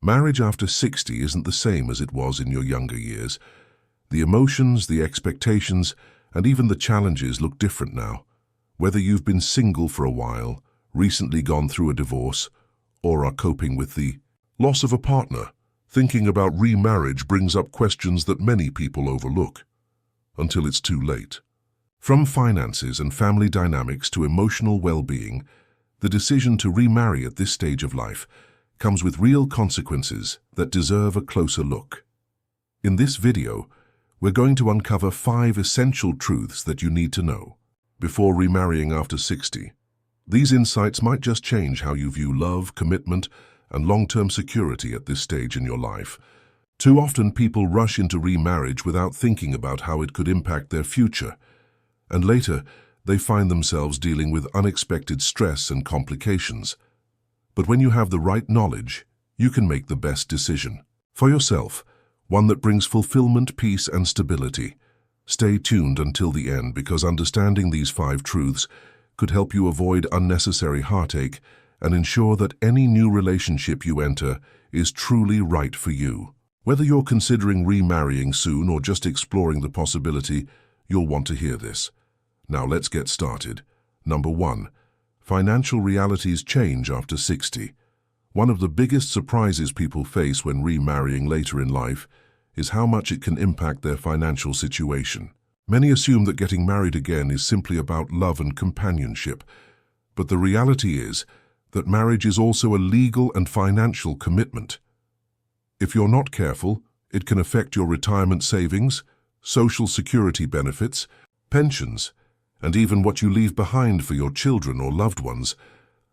Marriage after 60 isn't the same as it was in your younger years. The emotions, the expectations, and even the challenges look different now. Whether you've been single for a while, recently gone through a divorce, or are coping with the loss of a partner, thinking about remarriage brings up questions that many people overlook until it's too late. From finances and family dynamics to emotional well-being, the decision to remarry at this stage of life comes with real consequences that deserve a closer look. In this video, we're going to uncover 5 essential truths that you need to know before remarrying after 60. These insights might just change how you view love, commitment, and long-term security at this stage in your life. Too often people rush into remarriage without thinking about how it could impact their future, and later they find themselves dealing with unexpected stress and complications. But when you have the right knowledge, you can make the best decision for yourself, one that brings fulfillment, peace, and stability. Stay tuned until the end, because understanding these 5 truths could help you avoid unnecessary heartache and ensure that any new relationship you enter is truly right for you. Whether you're considering remarrying soon or just exploring the possibility, you'll want to hear this. Now let's get started. Number 1. Financial realities change after 60. One of the biggest surprises people face when remarrying later in life is how much it can impact their financial situation. Many assume that getting married again is simply about love and companionship, but the reality is that marriage is also a legal and financial commitment. If you're not careful, it can affect your retirement savings, social security benefits, pensions, and even what you leave behind for your children or loved ones.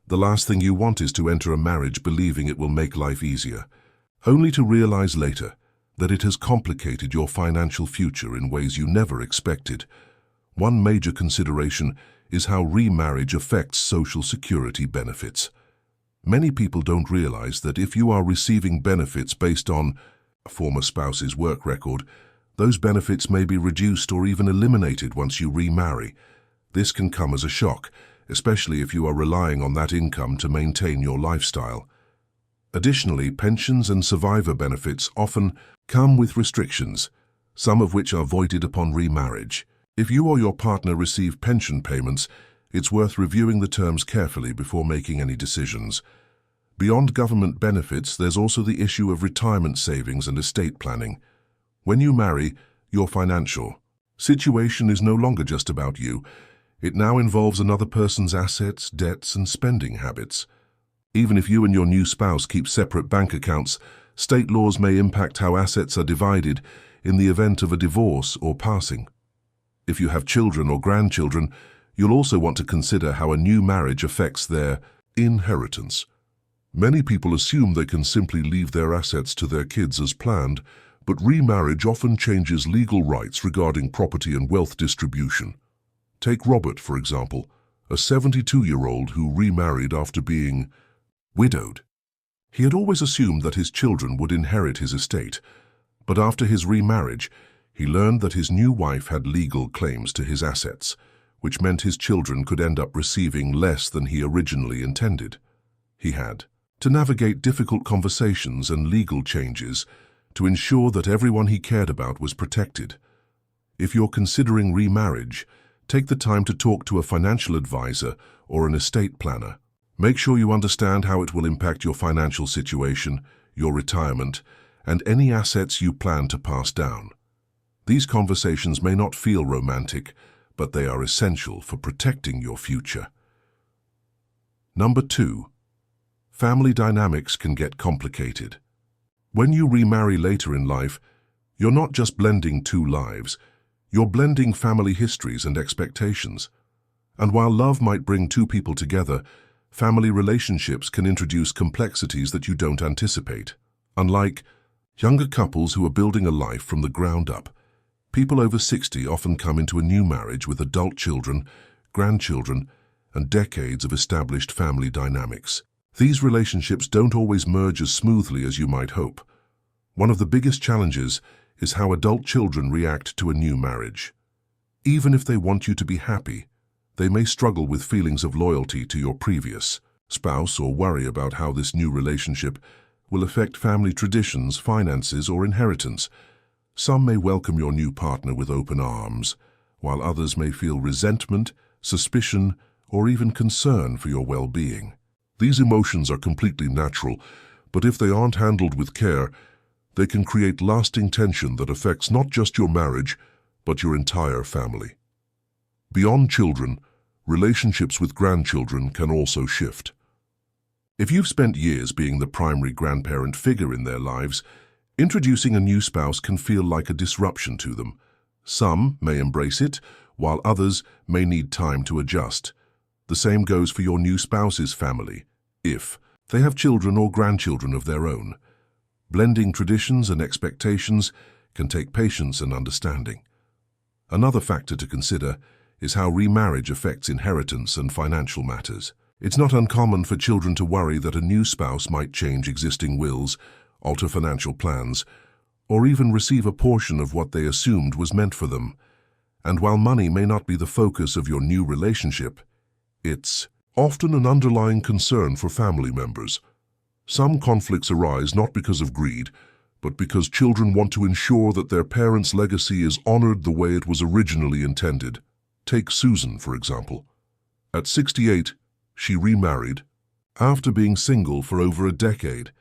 The last thing you want is to enter a marriage believing it will make life easier, only to realize later that it has complicated your financial future in ways you never expected. One major consideration is how remarriage affects social security benefits. Many people don't realize that if you are receiving benefits based on a former spouse's work record, those benefits may be reduced or even eliminated once you remarry. This can come as a shock, especially if you are relying on that income to maintain your lifestyle. Additionally, pensions and survivor benefits often come with restrictions, some of which are voided upon remarriage. If you or your partner receive pension payments, it's worth reviewing the terms carefully before making any decisions. Beyond government benefits, there's also the issue of retirement savings and estate planning. When you marry, your financial situation is no longer just about you. It now involves another person's assets, debts, and spending habits. Even if you and your new spouse keep separate bank accounts, state laws may impact how assets are divided in the event of a divorce or passing. If you have children or grandchildren, you'll also want to consider how a new marriage affects their inheritance. Many people assume they can simply leave their assets to their kids as planned, but remarriage often changes legal rights regarding property and wealth distribution. Take Robert, for example, a 72-year-old who remarried after being widowed. He had always assumed that his children would inherit his estate, but after his remarriage, he learned that his new wife had legal claims to his assets, which meant his children could end up receiving less than he originally intended. He had to navigate difficult conversations and legal changes to ensure that everyone he cared about was protected. If you're considering remarriage, take the time to talk to a financial advisor or an estate planner. Make sure you understand how it will impact your financial situation, your retirement, and any assets you plan to pass down. These conversations may not feel romantic, but they are essential for protecting your future. Number 2. Family dynamics can get complicated. When you remarry later in life, you're not just blending 2 lives, you're blending family histories and expectations. And while love might bring 2 people together, family relationships can introduce complexities that you don't anticipate. Unlike younger couples who are building a life from the ground up, people over 60 often come into a new marriage with adult children, grandchildren, and decades of established family dynamics. These relationships don't always merge as smoothly as you might hope. One of the biggest challenges is how adult children react to a new marriage. Even if they want you to be happy, they may struggle with feelings of loyalty to your previous spouse or worry about how this new relationship will affect family traditions, finances, or inheritance. Some may welcome your new partner with open arms, while others may feel resentment, suspicion, or even concern for your well-being. These emotions are completely natural, but if they aren't handled with care, they can create lasting tension that affects not just your marriage, but your entire family. Beyond children, relationships with grandchildren can also shift. If you've spent years being the primary grandparent figure in their lives, introducing a new spouse can feel like a disruption to them. Some may embrace it, while others may need time to adjust. The same goes for your new spouse's family, if they have children or grandchildren of their own. Blending traditions and expectations can take patience and understanding. Another factor to consider is how remarriage affects inheritance and financial matters. It's not uncommon for children to worry that a new spouse might change existing wills, alter financial plans, or even receive a portion of what they assumed was meant for them. And while money may not be the focus of your new relationship, it's often an underlying concern for family members. Some conflicts arise not because of greed, but because children want to ensure that their parents' legacy is honored the way it was originally intended. Take Susan, for example. At 68, she remarried. After being single for over a decade,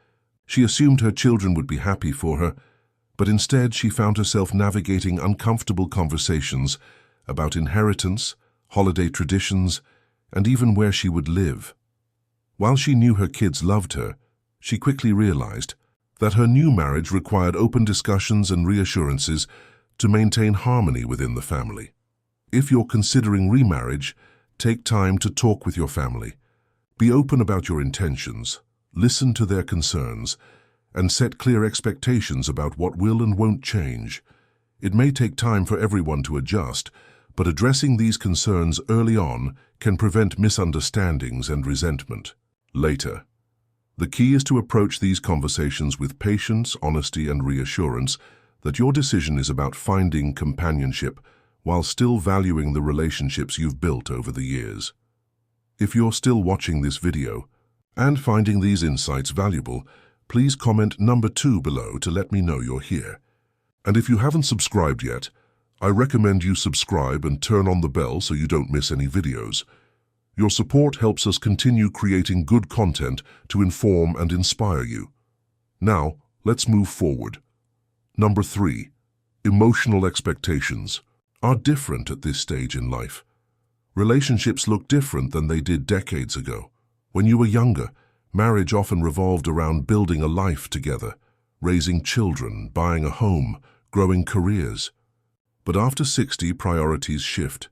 she assumed her children would be happy for her, but instead she found herself navigating uncomfortable conversations about inheritance, holiday traditions, and even where she would live. While she knew her kids loved her, she quickly realized that her new marriage required open discussions and reassurances to maintain harmony within the family. If you're considering remarriage, take time to talk with your family. Be open about your intentions, listen to their concerns, and set clear expectations about what will and won't change. It may take time for everyone to adjust, but addressing these concerns early on can prevent misunderstandings and resentment later. The key is to approach these conversations with patience, honesty, and reassurance that your decision is about finding companionship while still valuing the relationships you've built over the years. If you're still watching this video and finding these insights valuable, please comment number 2 below to let me know you're here. And if you haven't subscribed yet, I recommend you subscribe and turn on the bell so you don't miss any videos. Your support helps us continue creating good content to inform and inspire you. Now, let's move forward. Number 3. Emotional expectations are different at this stage in life. Relationships look different than they did decades ago. When you were younger, marriage often revolved around building a life together, raising children, buying a home, growing careers. But after 60, priorities shift.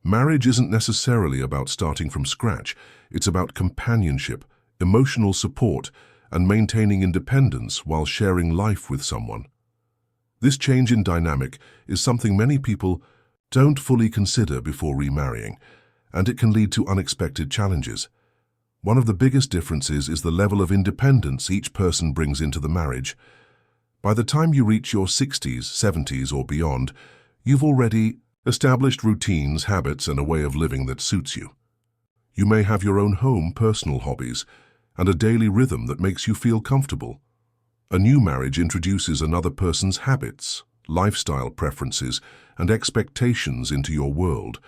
Marriage isn't necessarily about starting from scratch. It's about companionship, emotional support, and maintaining independence while sharing life with someone. This change in dynamic is something many people don't fully consider before remarrying, and it can lead to unexpected challenges. One of the biggest differences is the level of independence each person brings into the marriage. By the time you reach your 60s, 70s, or beyond, you've already established routines, habits, and a way of living that suits you. You may have your own home, personal hobbies, and a daily rhythm that makes you feel comfortable. A new marriage introduces another person's habits, lifestyle preferences, and expectations into your world,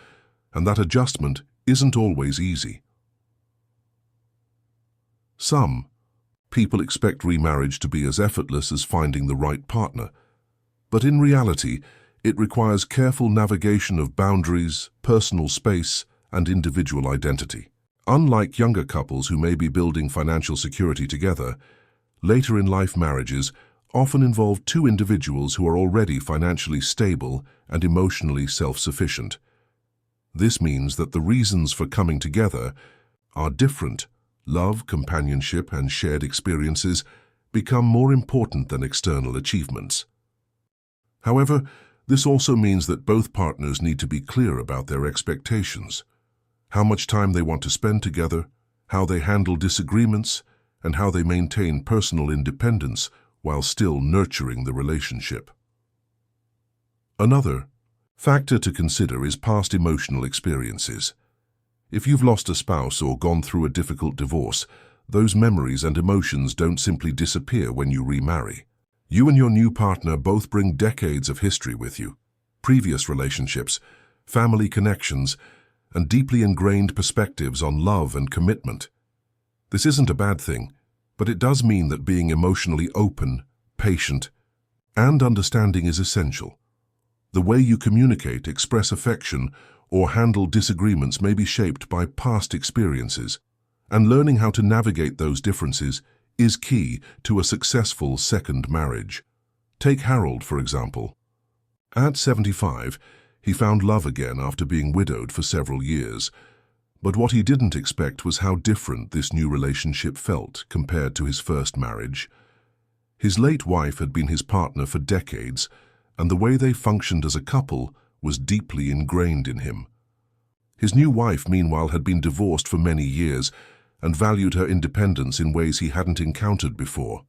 and that adjustment isn't always easy. Some people expect remarriage to be as effortless as finding the right partner, but in reality, it requires careful navigation of boundaries, personal space, and individual identity. Unlike younger couples who may be building financial security together, later in life marriages often involve two individuals who are already financially stable and emotionally self-sufficient. This means that the reasons for coming together are different. Love, companionship, and shared experiences become more important than external achievements. However, this also means that both partners need to be clear about their expectations, how much time they want to spend together, how they handle disagreements, and how they maintain personal independence while still nurturing the relationship. Another factor to consider is past emotional experiences. If you've lost a spouse or gone through a difficult divorce, Those memories and emotions don't simply disappear when you remarry. You and your new partner both bring decades of history with you, previous relationships, family connections, and deeply ingrained perspectives on love and commitment. This isn't a bad thing, but it does mean that being emotionally open, patient, and understanding is essential. The way you communicate, express affection, or handle disagreements may be shaped by past experiences, and learning how to navigate those differences is key to a successful second marriage. Take Harold, for example. At 75, he found love again after being widowed for several years. But what he didn't expect was how different this new relationship felt compared to his first marriage. His late wife had been his partner for decades, and the way they functioned as a couple was deeply ingrained in him. His new wife, meanwhile, had been divorced for many years and valued her independence in ways he hadn't encountered before.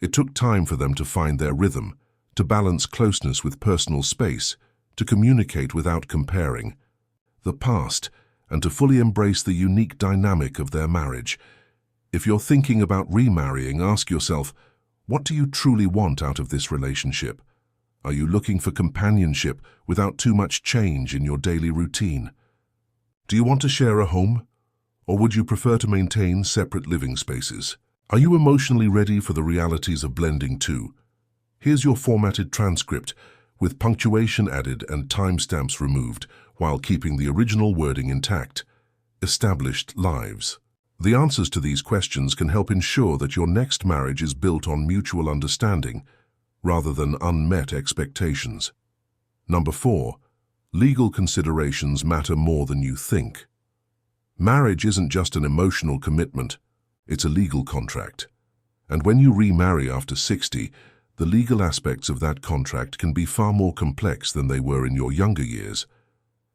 It took time for them to find their rhythm, to balance closeness with personal space, to communicate without comparing the past, and to fully embrace the unique dynamic of their marriage. If you're thinking about remarrying, ask yourself, what do you truly want out of this relationship? Are you looking for companionship without too much change in your daily routine? Do you want to share a home? Or would you prefer to maintain separate living spaces? Are you emotionally ready for the realities of blending too? Here's your formatted transcript, with punctuation added and timestamps removed, while keeping the original wording intact. Established lives. The answers to these questions can help ensure that your next marriage is built on mutual understanding, rather than unmet expectations. Number 4. Legal considerations matter more than you think. Marriage isn't just an emotional commitment, it's a legal contract. And when you remarry after 60, the legal aspects of that contract can be far more complex than they were in your younger years.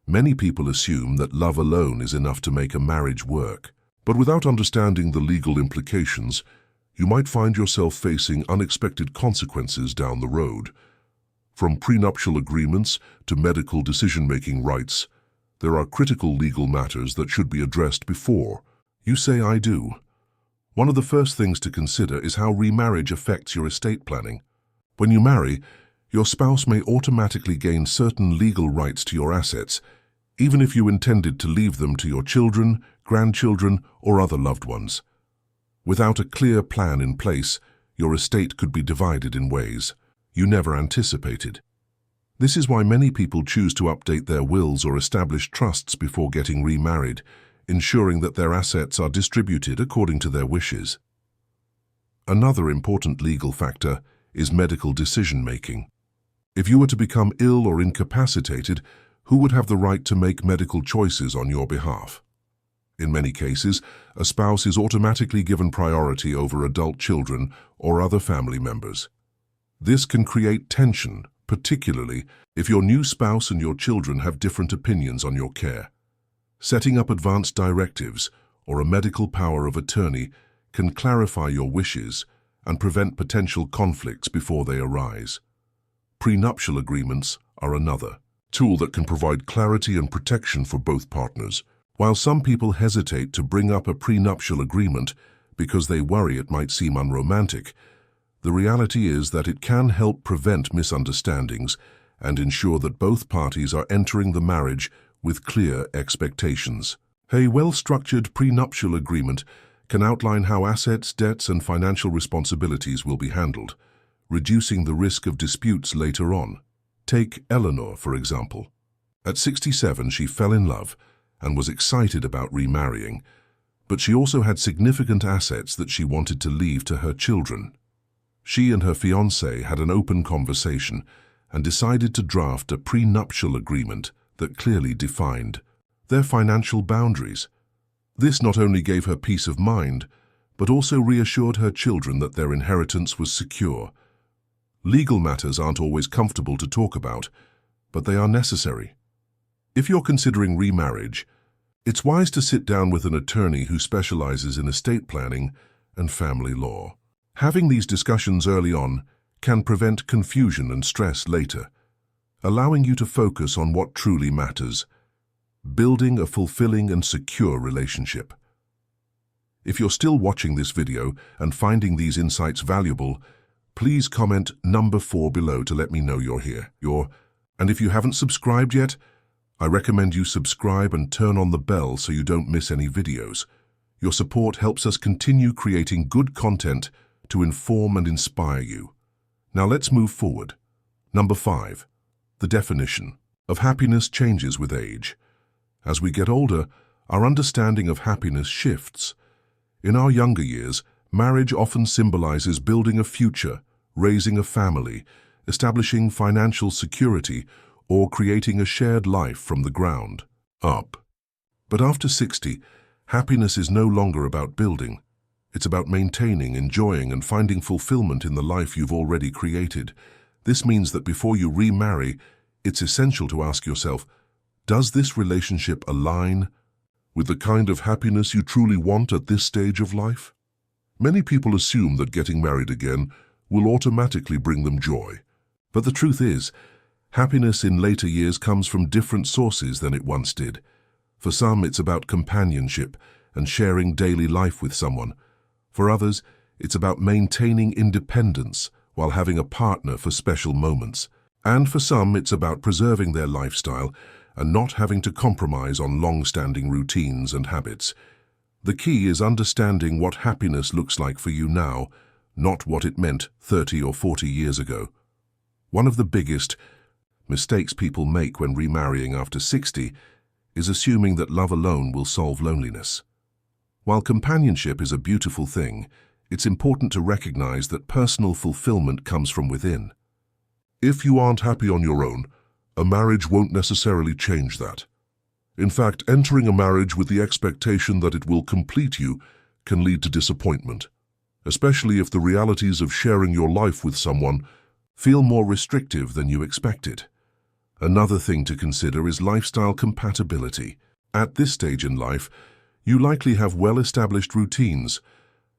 Many people assume that love alone is enough to make a marriage work. But without understanding the legal implications, you might find yourself facing unexpected consequences down the road. From prenuptial agreements to medical decision-making rights, there are critical legal matters that should be addressed before you say I do. One of the first things to consider is how remarriage affects your estate planning. When you marry, your spouse may automatically gain certain legal rights to your assets, even if you intended to leave them to your children, grandchildren, or other loved ones. Without a clear plan in place, your estate could be divided in ways you never anticipated. This is why many people choose to update their wills or establish trusts before getting remarried, ensuring that their assets are distributed according to their wishes. Another important legal factor is medical decision-making. If you were to become ill or incapacitated, who would have the right to make medical choices on your behalf? In many cases, a spouse is automatically given priority over adult children or other family members. This can create tension, particularly if your new spouse and your children have different opinions on your care. Setting up advanced directives or a medical power of attorney can clarify your wishes and prevent potential conflicts before they arise. Prenuptial agreements are another tool that can provide clarity and protection for both partners. While some people hesitate to bring up a prenuptial agreement because they worry it might seem unromantic, the reality is that it can help prevent misunderstandings and ensure that both parties are entering the marriage with clear expectations. A well-structured prenuptial agreement can outline how assets, debts, and financial responsibilities will be handled, reducing the risk of disputes later on. Take Eleanor, for example. At 67, she fell in love and was excited about remarrying, but she also had significant assets that she wanted to leave to her children. She and her fiancé had an open conversation and decided to draft a prenuptial agreement that clearly defined their financial boundaries. This not only gave her peace of mind, but also reassured her children that their inheritance was secure. Legal matters aren't always comfortable to talk about, but they are necessary. If you're considering remarriage, it's wise to sit down with an attorney who specializes in estate planning and family law. Having these discussions early on can prevent confusion and stress later, allowing you to focus on what truly matters, building a fulfilling and secure relationship. If you're still watching this video and finding these insights valuable, please comment number 4 below to let me know you're here. And if you haven't subscribed yet, I recommend you subscribe and turn on the bell so you don't miss any videos. Your support helps us continue creating good content to inform and inspire you. Now let's move forward. Number 5. The definition of happiness changes with age. As we get older, our understanding of happiness shifts. In our younger years, marriage often symbolizes building a future, raising a family, establishing financial security, or creating a shared life from the ground up. But after 60, happiness is no longer about building. It's about maintaining, enjoying, and finding fulfillment in the life you've already created. This means that before you remarry, it's essential to ask yourself, does this relationship align with the kind of happiness you truly want at this stage of life? Many people assume that getting married again will automatically bring them joy. But the truth is, happiness in later years comes from different sources than it once did. For some, it's about companionship and sharing daily life with someone. For others, it's about maintaining independence while having a partner for special moments. And for some, it's about preserving their lifestyle and not having to compromise on long-standing routines and habits. The key is understanding what happiness looks like for you now, not what it meant 30 or 40 years ago. One of the biggest mistakes people make when remarrying after 60 is assuming that love alone will solve loneliness. While companionship is a beautiful thing, it's important to recognize that personal fulfillment comes from within. If you aren't happy on your own, a marriage won't necessarily change that. In fact, entering a marriage with the expectation that it will complete you can lead to disappointment, especially if the realities of sharing your life with someone feel more restrictive than you expected. Another thing to consider is lifestyle compatibility. At this stage in life, you likely have well-established routines,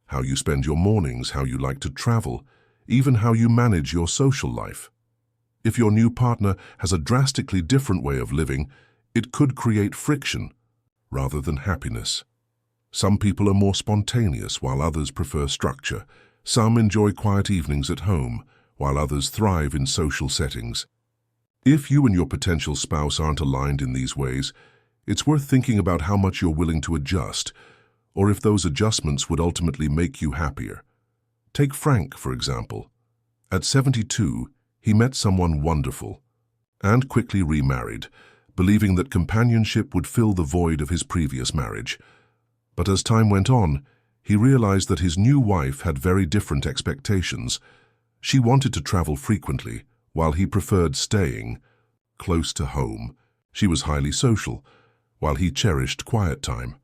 how you spend your mornings, how you like to travel, even how you manage your social life. If your new partner has a drastically different way of living, it could create friction rather than happiness. Some people are more spontaneous while others prefer structure. Some enjoy quiet evenings at home while others thrive in social settings. If you and your potential spouse aren't aligned in these ways, it's worth thinking about how much you're willing to adjust, or if those adjustments would ultimately make you happier. Take Frank, for example. At 72, he met someone wonderful and quickly remarried, believing that companionship would fill the void of his previous marriage. But as time went on, he realized that his new wife had very different expectations. She wanted to travel frequently, while he preferred staying close to home. She was highly social, while he cherished quiet time.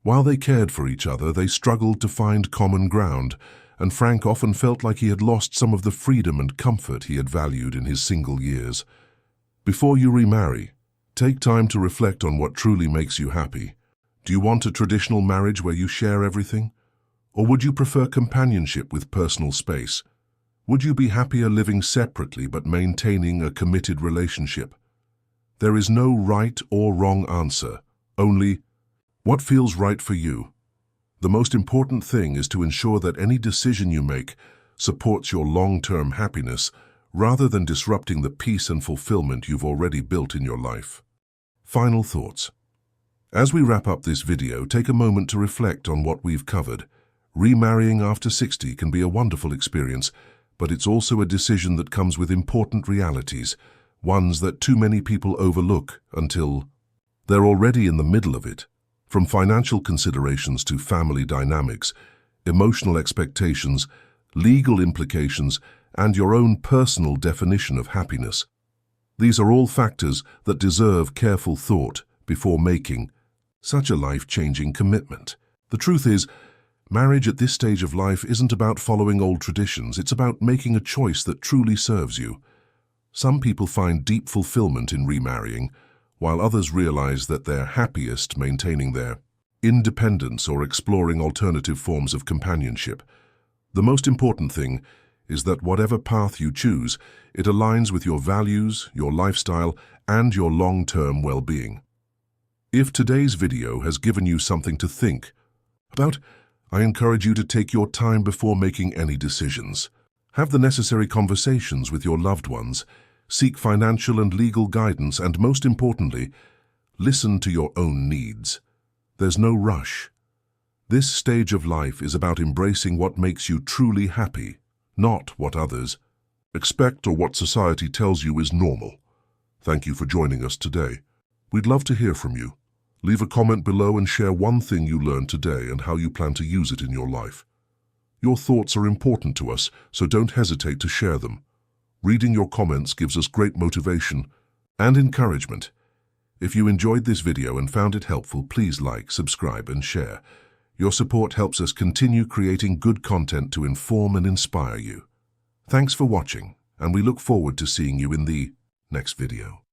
While they cared for each other, they struggled to find common ground, and Frank often felt like he had lost some of the freedom and comfort he had valued in his single years. Before you remarry, take time to reflect on what truly makes you happy. Do you want a traditional marriage where you share everything? Or would you prefer companionship with personal space? Would you be happier living separately but maintaining a committed relationship? There is no right or wrong answer, only what feels right for you. The most important thing is to ensure that any decision you make supports your long-term happiness rather than disrupting the peace and fulfillment you've already built in your life. Final thoughts. As we wrap up this video, take a moment to reflect on what we've covered. Remarrying after 60 can be a wonderful experience, but it's also a decision that comes with important realities, ones that too many people overlook until they're already in the middle of it. From financial considerations to family dynamics, emotional expectations, legal implications, and your own personal definition of happiness. These are all factors that deserve careful thought before making such a life-changing commitment. The truth is, marriage at this stage of life isn't about following old traditions, it's about making a choice that truly serves you. Some people find deep fulfillment in remarrying, while others realize that they're happiest maintaining their independence or exploring alternative forms of companionship. The most important thing is that whatever path you choose, it aligns with your values, your lifestyle, and your long-term well-being. If today's video has given you something to think about, I encourage you to take your time before making any decisions. Have the necessary conversations with your loved ones, seek financial and legal guidance, and most importantly, listen to your own needs. There's no rush. This stage of life is about embracing what makes you truly happy, not what others expect or what society tells you is normal. Thank you for joining us today. We'd love to hear from you. Leave a comment below and share one thing you learned today and how you plan to use it in your life. Your thoughts are important to us, so don't hesitate to share them. Reading your comments gives us great motivation and encouragement. If you enjoyed this video and found it helpful, please like, subscribe, and share. Your support helps us continue creating good content to inform and inspire you. Thanks for watching, and we look forward to seeing you in the next video.